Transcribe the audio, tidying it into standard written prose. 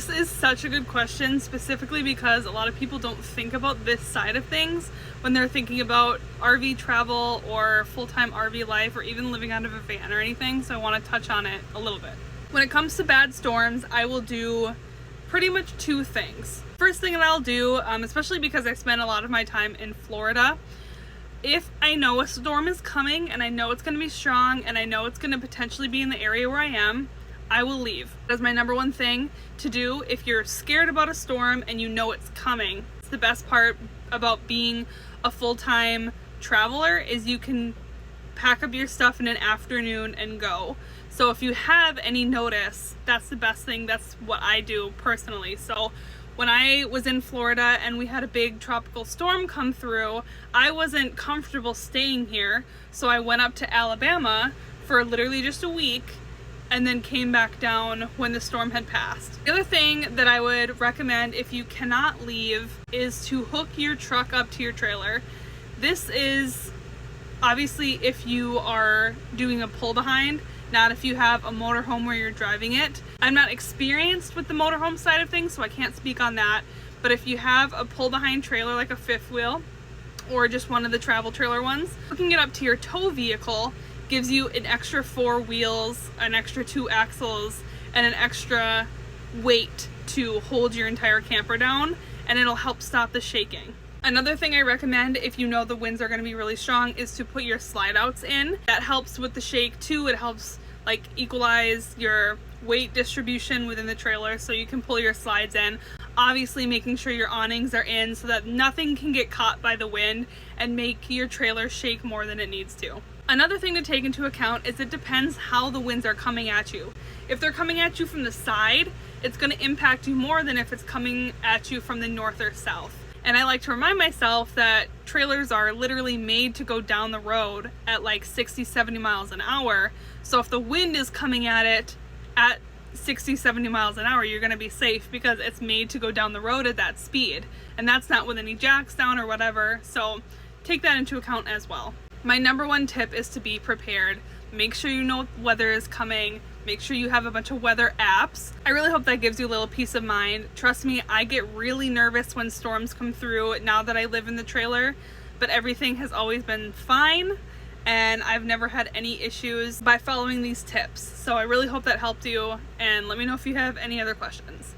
This is such a good question, specifically because a lot of people don't think about this side of things when they're thinking about RV travel or full-time RV life or even living out of a van or anything, so I want to touch on it a little bit. When it comes to bad storms, I will do pretty much two things. First thing that I'll do, especially because I spend a lot of my time in Florida, if I know a storm is coming and I know it's going to be strong and I know it's going to potentially be in the area where I am, I will leave. That's my number one thing to do if you're scared about a storm and you know it's coming. It's the best part about being a full-time traveler is you can pack up your stuff in an afternoon and go. So if you have any notice, that's the best thing. That's what I do personally. So when I was in Florida and we had a big tropical storm come through, I wasn't comfortable staying here. So I went up to Alabama for literally just a week and then came back down when the storm had passed. The other thing that I would recommend if you cannot leave is to hook your truck up to your trailer. This is obviously if you are doing a pull behind, not if you have a motorhome where you're driving it. I'm not experienced with the motorhome side of things, so I can't speak on that. But if you have a pull behind trailer like a fifth wheel or just one of the travel trailer ones, hooking it up to your tow vehicle gives you an extra 4 wheels, an extra 2 axles, and an extra weight to hold your entire camper down, and it'll help stop the shaking. Another thing I recommend if you know the winds are going to be really strong is to put your slide outs in. That helps with the shake too. It helps like equalize your weight distribution within the trailer so you can pull your slides in. Obviously making sure your awnings are in so that nothing can get caught by the wind and make your trailer shake more than it needs to. Another thing to take into account is it depends how the winds are coming at you. If they're coming at you from the side, it's going to impact you more than if it's coming at you from the north or south. And I like to remind myself that trailers are literally made to go down the road at like 60, 70 miles an hour. So if the wind is coming at it at 60, 70 miles an hour, you're going to be safe because it's made to go down the road at that speed. And that's not with any jacks down or whatever. So take that into account as well. My number one tip is to be prepared. Make sure you know weather is coming. Make sure you have a bunch of weather apps. I really hope that gives you a little peace of mind. Trust me, I get really nervous when storms come through now that I live in the trailer, but everything has always been fine and I've never had any issues by following these tips. So I really hope that helped you, and let me know if you have any other questions.